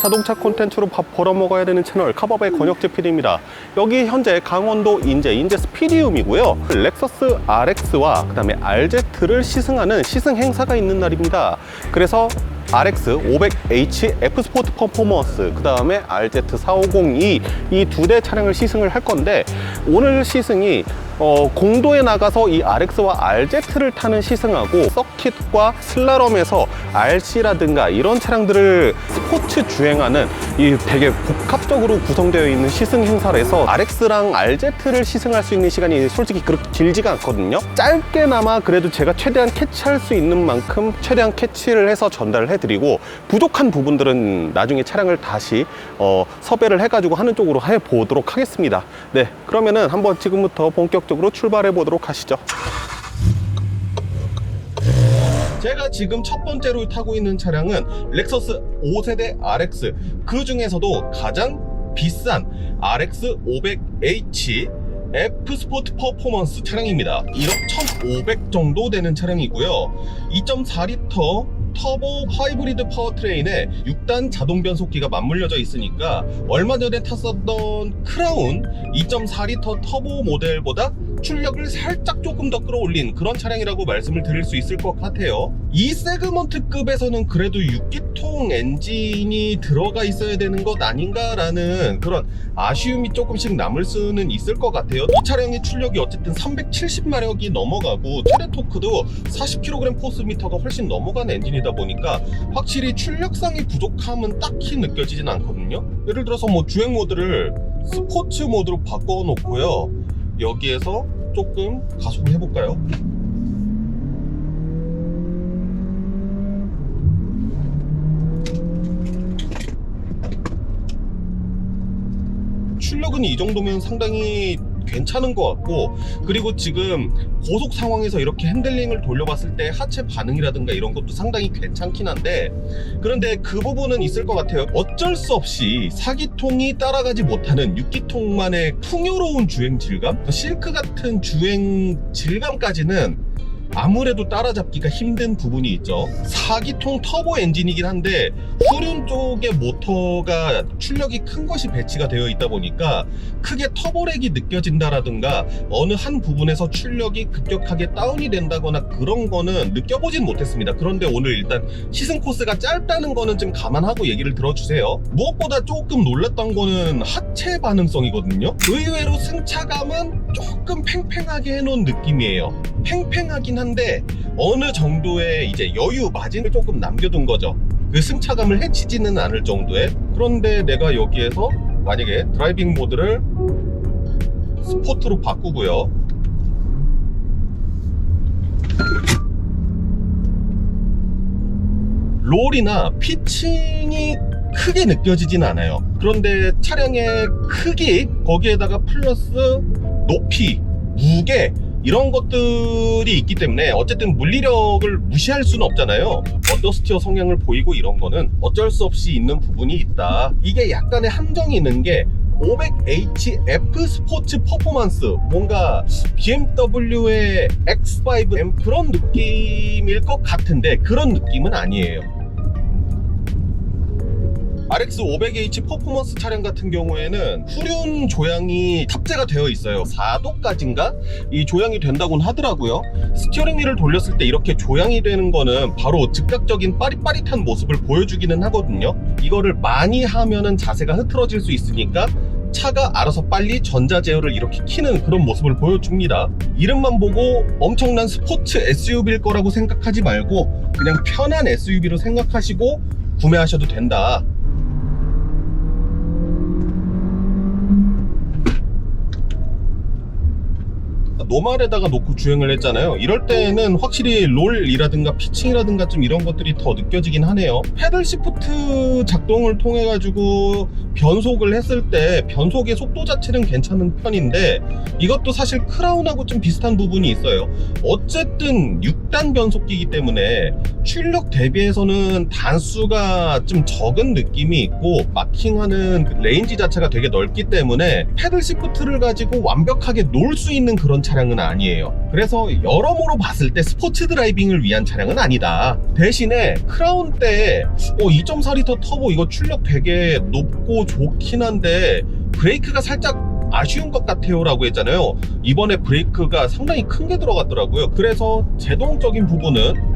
자동차 콘텐츠로 밥 벌어먹어야 되는 채널 카바의 권혁재 PD입니다. 여기 현재 강원도 인제 스피디움이고요. 렉서스 RX와 그 다음에 RZ를 시승하는 시승 행사가 있는 날입니다. 그래서 RX 500H F 스포트 퍼포먼스, 그 다음에 RZ 450E 이 두 대 차량을 시승을 할 건데, 오늘 시승이 공도에 나가서 이 RX와 RZ를 타는 시승하고, 서킷과 슬라럼에서 RC라든가 이런 차량들을 스포츠 주행하는 이 되게 복합적으로 구성되어 있는 시승 행사라서 RX랑 RZ를 시승할 수 있는 시간이 솔직히 그렇게 길지가 않거든요. 짧게나마 그래도 제가 최대한 캐치할 수 있는 만큼 최대한 캐치를 해서 전달을 해드리고, 부족한 부분들은 나중에 차량을 다시 섭외를 해가지고 하는 쪽으로 해보도록 하겠습니다. 네, 그러면은 한번 지금부터 본격적으로 출발해 보도록 하시죠. 제가 지금 첫 번째로 타고 있는 차량은 렉서스 5세대 RX, 그 중에서도 가장 비싼 RX 500H F 스포트 퍼포먼스 차량입니다. 1억 1,500 정도 되는 차량이고요. 2.4리터 터보 하이브리드 파워트레인에 6단 자동 변속기가 맞물려져 있으니까 얼마 전에 탔었던 크라운 2.4리터 터보 모델보다 출력을 살짝 조금 더 끌어올린 그런 차량이라고 말씀을 드릴 수 있을 것 같아요. 이 세그먼트급에서는 그래도 6기통 엔진이 들어가 있어야 되는 것 아닌가라는 그런 아쉬움이 조금씩 남을 수는 있을 것 같아요. 이 차량의 출력이 어쨌든 370마력이 넘어가고 최대 토크도 40kg 포스미터가 훨씬 넘어가는 엔진이다 보니까 확실히 출력상의 부족함은 딱히 느껴지진 않거든요. 예를 들어서 뭐 주행 모드를 스포츠 모드로 바꿔 놓고요, 여기에서 조금 가속을 해볼까요? 출력은 이 정도면 상당히 괜찮은 것 같고, 그리고 지금 고속 상황에서 이렇게 핸들링을 돌려봤을 때 하체 반응이라든가 이런 것도 상당히 괜찮긴 한데, 그런데 그 부분은 있을 것 같아요. 어쩔 수 없이 4기통이 따라가지 못하는 6기통만의 풍요로운 주행 질감, 실크 같은 주행 질감까지는 아무래도 따라잡기가 힘든 부분이 있죠. 4기통 터보 엔진이긴 한데 후륜 쪽에 모터가 출력이 큰 것이 배치가 되어 있다 보니까 크게 터보렉이 느껴진다라든가 어느 한 부분에서 출력이 급격하게 다운이 된다거나 그런 거는 느껴보진 못했습니다. 그런데 오늘 일단 시승 코스가 짧다는 거는 좀 감안하고 얘기를 들어주세요. 무엇보다 조금 놀랐던 거는 하체 반응성이거든요. 의외로 승차감은 조금 팽팽하게 해놓은 느낌이에요. 팽팽하긴 한데 어느 정도의 이제 여유 마진을 조금 남겨둔 거죠. 그 승차감을 해치지는 않을 정도의. 그런데 내가 여기에서 만약에 드라이빙 모드를 스포트로 바꾸고요, 롤이나 피칭이 크게 느껴지진 않아요. 그런데 차량의 크기, 거기에다가 플러스 높이, 무게, 이런 것들이 있기 때문에 어쨌든 물리력을 무시할 수는 없잖아요. 언더스티어 성향을 보이고 이런 거는 어쩔 수 없이 있는 부분이 있다. 이게 약간의 함정이 있는 게 500H F 스포츠 퍼포먼스, 뭔가 BMW의 X5M 그런 느낌일 것 같은데 그런 느낌은 아니에요. RX 500H 퍼포먼스 차량 같은 경우에는 후륜 조향이 탑재가 되어 있어요. 4도까지인가? 이 조향이 된다고는 하더라고요. 스티어링 휠을 돌렸을 때 이렇게 조향이 되는 거는 바로 즉각적인 빠릿빠릿한 모습을 보여주기는 하거든요. 이거를 많이 하면은 자세가 흐트러질 수 있으니까 차가 알아서 빨리 전자 제어를 이렇게 키는 그런 모습을 보여줍니다. 이름만 보고 엄청난 스포츠 SUV일 거라고 생각하지 말고 그냥 편한 SUV로 생각하시고 구매하셔도 된다. 노말에다가 놓고 주행을 했잖아요. 이럴 때는 확실히 롤이라든가 피칭이라든가 좀 이런 것들이 더 느껴지긴 하네요. 패들 시프트 작동을 통해 가지고 변속을 했을 때 변속의 속도 자체는 괜찮은 편인데 이것도 사실 크라운하고 좀 비슷한 부분이 있어요. 어쨌든 6단 변속기이기 때문에 출력 대비해서는 단수가 좀 적은 느낌이 있고 마킹하는 레인지 자체가 되게 넓기 때문에 패들 시프트를 가지고 완벽하게 놀 수 있는 그런 차 차량은 아니에요. 그래서 여러모로 봤을 때 스포츠 드라이빙을 위한 차량은 아니다. 대신에 크라운때 2.4L 터보 이거 출력 되게 높고 좋긴 한데 브레이크가 살짝 아쉬운 것 같아요 라고 했잖아요. 이번에 브레이크가 상당히 큰 게 들어갔더라고요. 그래서 제동적인 부분은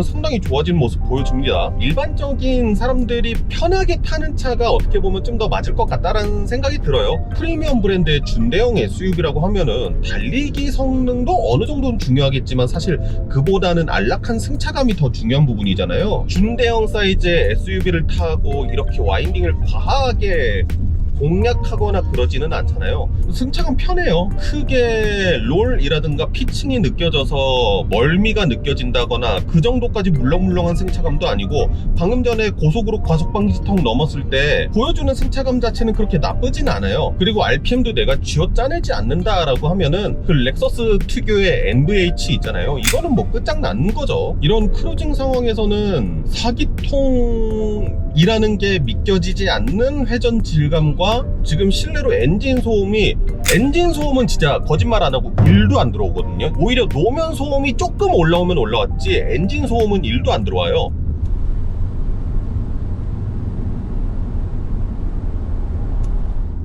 상당히 좋아진 모습 보여줍니다. 일반적인 사람들이 편하게 타는 차가 어떻게 보면 좀 더 맞을 것 같다라는 생각이 들어요. 프리미엄 브랜드의 준대형 SUV라고 하면은 달리기 성능도 어느 정도는 중요하겠지만 사실 그보다는 안락한 승차감이 더 중요한 부분이잖아요. 준대형 사이즈의 SUV를 타고 이렇게 와인딩을 과하게 공략하거나 그러지는 않잖아요. 승차감 편해요. 크게 롤이라든가 피칭이 느껴져서 멀미가 느껴진다거나 그 정도까지 물렁물렁한 승차감도 아니고 방금 전에 고속으로 과속방지 턱 넘었을 때 보여주는 승차감 자체는 그렇게 나쁘진 않아요. 그리고 RPM도 내가 쥐어짜내지 않는다라고 하면은 그 렉서스 특유의 NVH 있잖아요. 이거는 뭐 끝장나는 거죠. 이런 크루징 상황에서는 4기통이라는 게 믿겨지지 않는 회전 질감과 지금 실내로 엔진 소음은 진짜 거짓말 안 하고 1도 안 들어오거든요. 오히려 노면 소음이 조금 올라오면 올라왔지 엔진 소음은 1도 안 들어와요.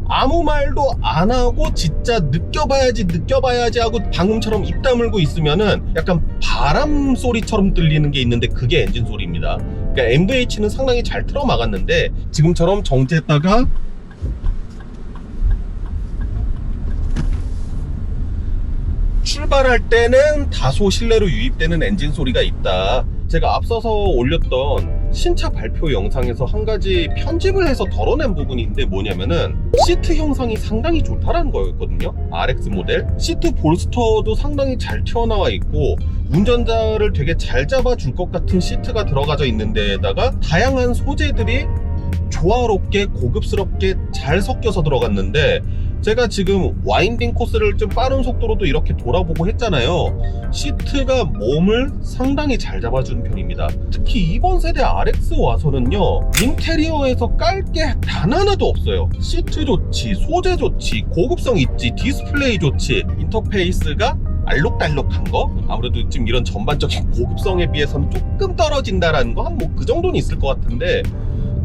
아무 말도 안 하고 진짜 느껴봐야지 하고 방금처럼 입 다물고 있으면은 약간 바람 소리처럼 들리는 게 있는데 그게 엔진 소리입니다. 그러니까 MVH는 상당히 잘 틀어 막았는데 지금처럼 정지했다가 출발할 때는 다소 실내로 유입되는 엔진 소리가 있다. 제가 앞서서 올렸던 신차 발표 영상에서 한 가지 편집을 해서 덜어낸 부분이 있는데 뭐냐면은 시트 형상이 상당히 좋다라는 거였거든요. RX 모델 시트 볼스터도 상당히 잘 튀어나와 있고 운전자를 되게 잘 잡아줄 것 같은 시트가 들어가져 있는 데에다가 다양한 소재들이 조화롭게 고급스럽게 잘 섞여서 들어갔는데 제가 지금 와인딩 코스를 좀 빠른 속도로도 이렇게 돌아보고 했잖아요. 시트가 몸을 상당히 잘 잡아주는 편입니다. 특히 이번 세대 RX 와서는요 인테리어에서 깔 게 단 하나도 없어요. 시트 좋지, 소재 좋지, 고급성 있지, 디스플레이 좋지, 인터페이스가 알록달록한 거 아무래도 지금 이런 전반적인 고급성에 비해서는 조금 떨어진다라는 거 한 뭐 그 정도는 있을 것 같은데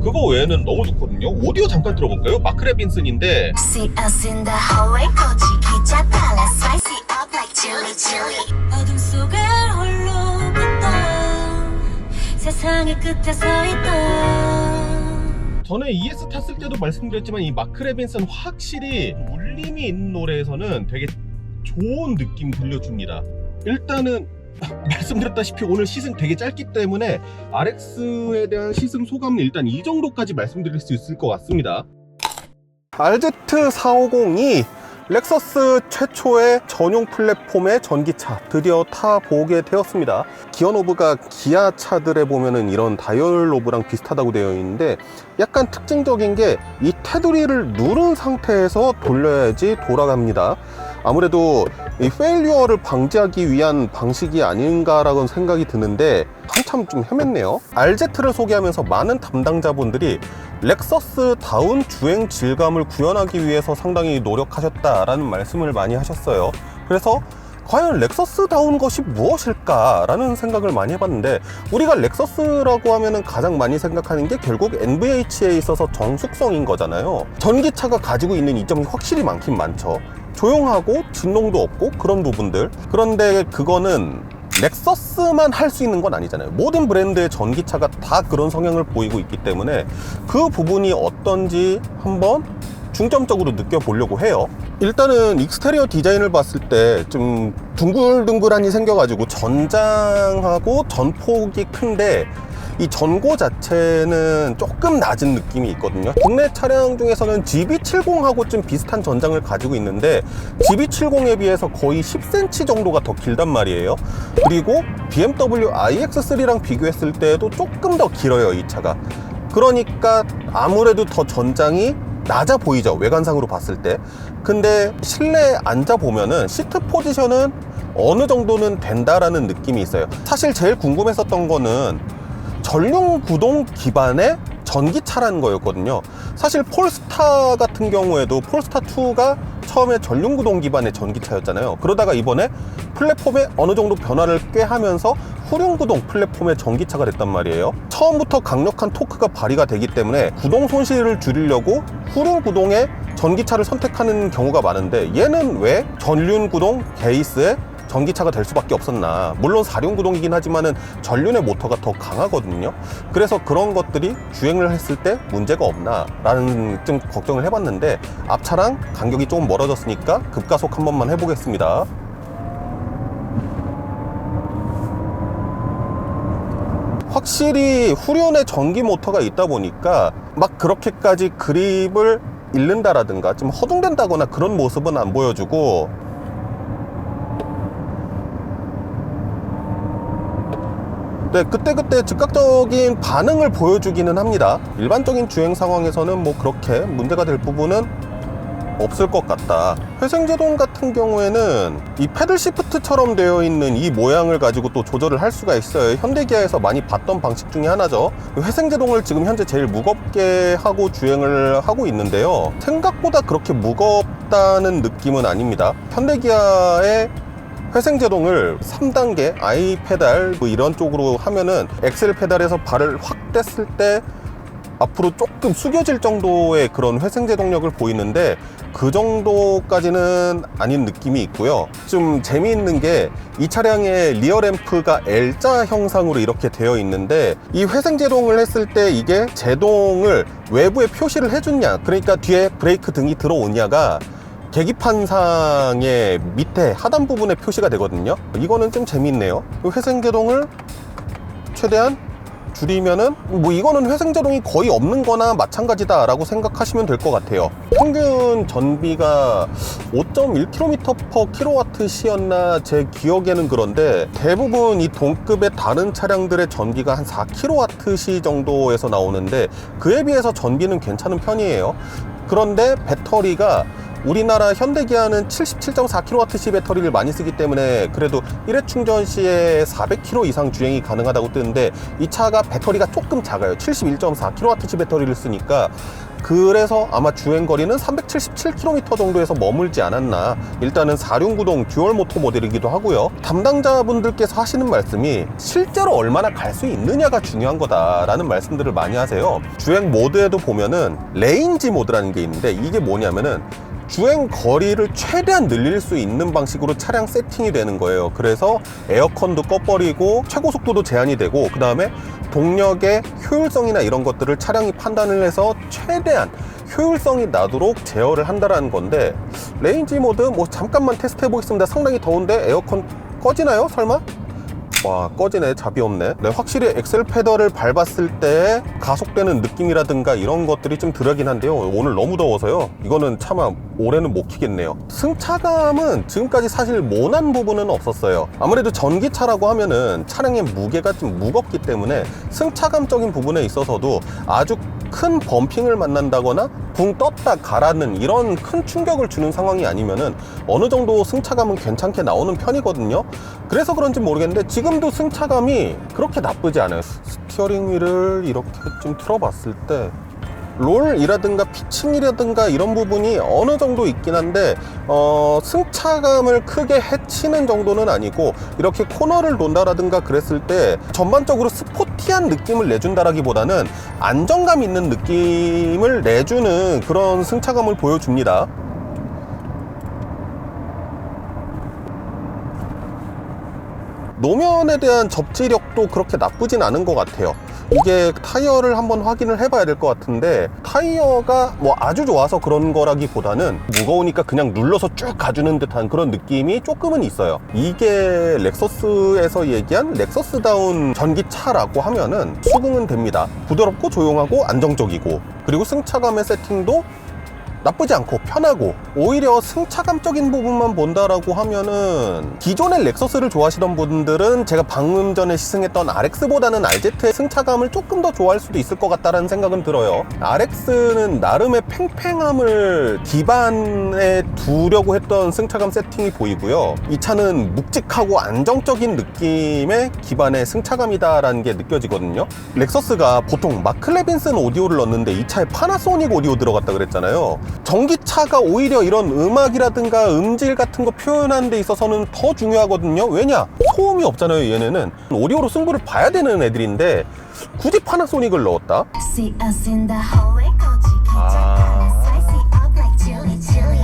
그거 외에는 너무 좋거든요. 오디오 잠깐 들어볼까요? 마크 레빈슨인데 어둠 속을 홀로 걷던 세상의 끝에 서 있던 전에 ES 탔을 때도 말씀드렸지만 이 마크 레빈슨 확실히 울림이 있는 노래에서는 되게 좋은 느낌 들려줍니다. 일단은 말씀드렸다시피 오늘 시승 되게 짧기 때문에 RX에 대한 시승 소감은 일단 이 정도까지 말씀드릴 수 있을 것 같습니다. RZ450이 렉서스 최초의 전용 플랫폼의 전기차 드디어 타보게 되었습니다. 기어노브가 기아 차들에 보면은 이런 다이얼 노브랑 비슷하다고 되어 있는데 약간 특징적인 게 이 테두리를 누른 상태에서 돌려야지 돌아갑니다. 아무래도 이 페일리어를 방지하기 위한 방식이 아닌가라고 생각이 드는데 한참 좀 헤맸네요. RZ를 소개하면서 많은 담당자분들이 렉서스다운 주행 질감을 구현하기 위해서 상당히 노력하셨다라는 말씀을 많이 하셨어요. 그래서 과연 렉서스다운 것이 무엇일까 라는 생각을 많이 해봤는데 우리가 렉서스라고 하면은 가장 많이 생각하는 게 결국 NVH에 있어서 정숙성인 거잖아요. 전기차가 가지고 있는 이점이 확실히 많긴 많죠. 조용하고 진동도 없고 그런 부분들. 그런데 그거는 렉서스만 할 수 있는 건 아니잖아요. 모든 브랜드의 전기차가 다 그런 성향을 보이고 있기 때문에 그 부분이 어떤지 한번 중점적으로 느껴보려고 해요. 일단은 익스테리어 디자인을 봤을 때 좀 둥글둥글하니 생겨가지고 전장하고 전폭이 큰데 이 전고 자체는 조금 낮은 느낌이 있거든요. 국내 차량 중에서는 GB70하고 좀 비슷한 전장을 가지고 있는데 GB70에 비해서 거의 10cm 정도가 더 길단 말이에요. 그리고 BMW iX3랑 비교했을 때도 조금 더 길어요, 이 차가. 그러니까 아무래도 더 전장이 낮아 보이죠, 외관상으로 봤을 때. 근데 실내에 앉아보면은 시트 포지션은 어느 정도는 된다라는 느낌이 있어요. 사실 제일 궁금했었던 거는 전용 구동 기반의 전기차라는 거였거든요. 사실 폴스타 같은 경우에도 폴스타2가 처음에 전륜구동 기반의 전기차였잖아요. 그러다가 이번에 플랫폼에 어느 정도 변화를 꽤 하면서 후륜구동 플랫폼의 전기차가 됐단 말이에요. 처음부터 강력한 토크가 발휘가 되기 때문에 구동 손실을 줄이려고 후륜구동의 전기차를 선택하는 경우가 많은데, 얘는 왜 전륜구동 베이스의 전기차가 될 수밖에 없었나. 물론 4륜구동이긴 하지만은 전륜의 모터가 더 강하거든요. 그래서 그런 것들이 주행을 했을 때 문제가 없나 라는 좀 걱정을 해봤는데, 앞차랑 간격이 조금 멀어졌으니까 급가속 한 번만 해보겠습니다. 확실히 후륜에 전기 모터가 있다 보니까 막 그렇게까지 그립을 잃는다라든가 좀 허둥댄다거나 그런 모습은 안 보여주고, 네, 그때그때 즉각적인 반응을 보여주기는 합니다. 일반적인 주행 상황에서는 뭐 그렇게 문제가 될 부분은 없을 것 같다. 회생제동 같은 경우에는 이 패들 시프트처럼 되어 있는 이 모양을 가지고 또 조절을 할 수가 있어요. 현대기아에서 많이 봤던 방식 중에 하나죠. 회생제동을 지금 현재 제일 무겁게 하고 주행을 하고 있는데요, 생각보다 그렇게 무겁다는 느낌은 아닙니다. 현대기아의 회생제동을 3단계 I 페달 뭐 이런 쪽으로 하면은 엑셀 페달에서 발을 확 뗐을 때 앞으로 조금 숙여질 정도의 그런 회생제동력을 보이는데, 그 정도까지는 아닌 느낌이 있고요. 좀 재미있는 게 이 차량의 리어 램프가 L자 형상으로 이렇게 되어 있는데, 이 회생제동을 했을 때 이게 제동을 외부에 표시를 해줬냐, 그러니까 뒤에 브레이크 등이 들어오냐가 계기판상의 밑에 하단 부분에 표시가 되거든요. 이거는 좀 재밌네요. 회생제동을 최대한 줄이면은 뭐 이거는 회생제동이 거의 없는 거나 마찬가지다 라고 생각하시면 될 것 같아요. 평균 전비가 5.1km/kWh였나 제 기억에는 그런데, 대부분 이 동급의 다른 차량들의 전비가 한 4kWh 정도에서 나오는데, 그에 비해서 전비는 괜찮은 편이에요. 그런데 배터리가 우리나라 현대기아는 77.4kWh 배터리를 많이 쓰기 때문에 그래도 1회 충전 시에 400km 이상 주행이 가능하다고 뜨는데, 이 차가 배터리가 조금 작아요. 71.4kWh 배터리를 쓰니까. 그래서 아마 주행거리는 377km 정도에서 머물지 않았나. 일단은 4륜구동 듀얼 모터 모델이기도 하고요. 담당자분들께서 하시는 말씀이 실제로 얼마나 갈 수 있느냐가 중요한 거다라는 말씀들을 많이 하세요. 주행 모드에도 보면은 레인지 모드라는 게 있는데, 이게 뭐냐면은 주행 거리를 최대한 늘릴 수 있는 방식으로 차량 세팅이 되는 거예요. 그래서 에어컨도 꺼버리고 최고 속도도 제한이 되고, 그 다음에 동력의 효율성이나 이런 것들을 차량이 판단을 해서 최대한 효율성이 나도록 제어를 한다라는 건데, 레인지 모드 뭐 잠깐만 테스트 해보겠습니다. 상당히 더운데 에어컨 꺼지나요? 설마? 와, 꺼지네. 잡이 없네. 네, 확실히 엑셀 페달을 밟았을 때 가속되는 느낌이라든가 이런 것들이 좀 덜하긴 한데요, 오늘 너무 더워서요, 이거는 차마 올해는 못 키겠네요. 승차감은 지금까지 사실 모난 부분은 없었어요. 아무래도 전기차라고 하면은 차량의 무게가 좀 무겁기 때문에 승차감적인 부분에 있어서도 아주 큰 범핑을 만난다거나 붕 떴다 가라는 이런 큰 충격을 주는 상황이 아니면은 어느 정도 승차감은 괜찮게 나오는 편이거든요. 그래서 그런지 모르겠는데 지금도 승차감이 그렇게 나쁘지 않아요. 스티어링 휠을 이렇게 좀 틀어봤을 때 롤이라든가 피칭이라든가 이런 부분이 어느 정도 있긴 한데, 승차감을 크게 해치는 정도는 아니고, 이렇게 코너를 논다라든가 그랬을 때 전반적으로 스포티한 느낌을 내준다라기보다는 안정감 있는 느낌을 내주는 그런 승차감을 보여줍니다. 노면에 대한 접지력도 그렇게 나쁘진 않은 것 같아요. 이게 타이어를 한번 확인을 해봐야 될 것 같은데, 타이어가 뭐 아주 좋아서 그런 거라기보다는 무거우니까 그냥 눌러서 쭉 가주는 듯한 그런 느낌이 조금은 있어요. 이게 렉서스에서 얘기한 렉서스다운 전기차라고 하면은 수긍은 됩니다. 부드럽고 조용하고 안정적이고, 그리고 승차감의 세팅도 나쁘지 않고 편하고, 오히려 승차감적인 부분만 본다라고 하면은 기존의 렉서스를 좋아하시던 분들은 제가 방금 전에 시승했던 RX보다는 RZ의 승차감을 조금 더 좋아할 수도 있을 것 같다라는 생각은 들어요. RX는 나름의 팽팽함을 기반에 두려고 했던 승차감 세팅이 보이고요. 이 차는 묵직하고 안정적인 느낌의 기반의 승차감이다라는 게 느껴지거든요. 렉서스가 보통 마크 레빈슨 오디오를 넣는데 이 차에 파나소닉 오디오 들어갔다 그랬잖아요. 전기차가 오히려 이런 음악이라든가 음질 같은 거 표현하는 데 있어서는 더 중요하거든요. 왜냐? 소음이 없잖아요. 얘네는 오디오로 승부를 봐야 되는 애들인데 굳이 파나소닉을 넣었다? See us in the hallway, spicy up like chili.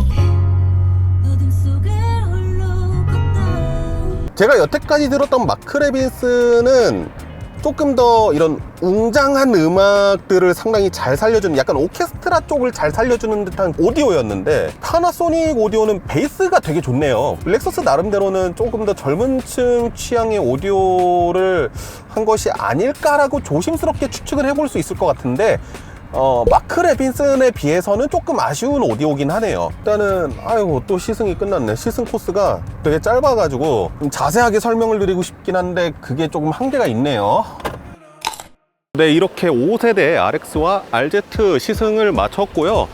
어둠 속을 홀로 걷다. 제가 여태까지 들었던 마크 레빈슨은 조금 더 이런 웅장한 음악들을 상당히 잘 살려주는, 약간 오케스트라 쪽을 잘 살려주는 듯한 오디오였는데, 파나소닉 오디오는 베이스가 되게 좋네요. 렉서스 나름대로는 조금 더 젊은 층 취향의 오디오를 한 것이 아닐까라고 조심스럽게 추측을 해볼 수 있을 것 같은데, 마크 레빈슨에 비해서는 조금 아쉬운 오디오긴 하네요. 일단은 아이고, 또 시승이 끝났네. 시승 코스가 되게 짧아가지고 좀 자세하게 설명을 드리고 싶긴 한데 그게 조금 한계가 있네요. 네, 이렇게 5세대 RX와 RZ 시승을 마쳤고요.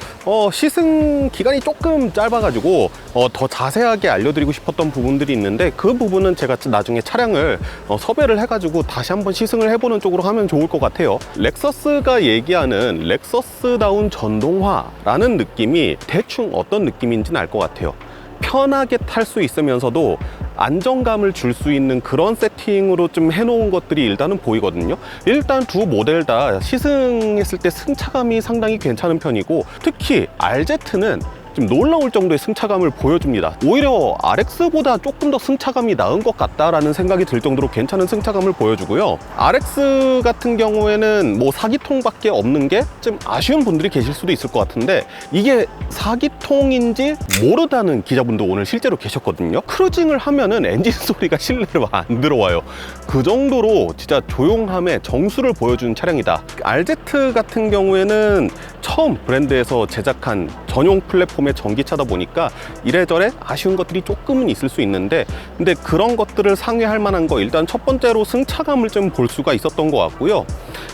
시승 기간이 조금 짧아가지고 더 자세하게 알려드리고 싶었던 부분들이 있는데, 그 부분은 제가 나중에 차량을 섭외를 해가지고 다시 한번 시승을 해보는 쪽으로 하면 좋을 것 같아요. 렉서스가 얘기하는 렉서스다운 전동화라는 느낌이 대충 어떤 느낌인지는 알 것 같아요. 편하게 탈 수 있으면서도 안정감을 줄 수 있는 그런 세팅으로 좀 해놓은 것들이 일단은 보이거든요. 일단 두 모델 다 시승했을 때 승차감이 상당히 괜찮은 편이고, 특히 RZ는 좀 놀라울 정도의 승차감을 보여줍니다. 오히려 RX보다 조금 더 승차감이 나은 것 같다라는 생각이 들 정도로 괜찮은 승차감을 보여주고요. RX 같은 경우에는 뭐 4기통밖에 없는 게 좀 아쉬운 분들이 계실 수도 있을 것 같은데, 이게 4기통인지 모르다는 기자분도 오늘 실제로 계셨거든요. 크루징을 하면은 엔진 소리가 실내로 안 들어와요. 그 정도로 진짜 조용함의 정수를 보여주는 차량이다. RZ 같은 경우에는 처음 브랜드에서 제작한 전용 플랫폼의 전기차다 보니까 이래저래 아쉬운 것들이 조금은 있을 수 있는데, 근데 그런 것들을 상회할 만한 거, 일단 첫 번째로 승차감을 좀 볼 수가 있었던 것 같고요.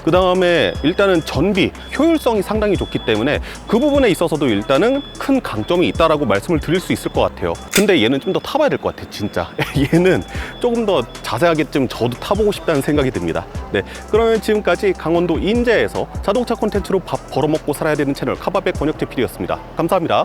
그 다음에 일단은 전비 효율성이 상당히 좋기 때문에 그 부분에 있어서도 일단은 큰 강점이 있다라고 말씀을 드릴 수 있을 것 같아요. 근데 얘는 좀 더 타봐야 될 것 같아요, 진짜. 얘는 조금 더 자세하게 좀 저도 타보고 싶다는 생각이 듭니다. 네, 그러면 지금까지 강원도 인제에서 자동차 콘텐츠로 밥 벌어먹고 살아야 되는 채널 카바백 권혁재 PD였습니다. 감사합니다.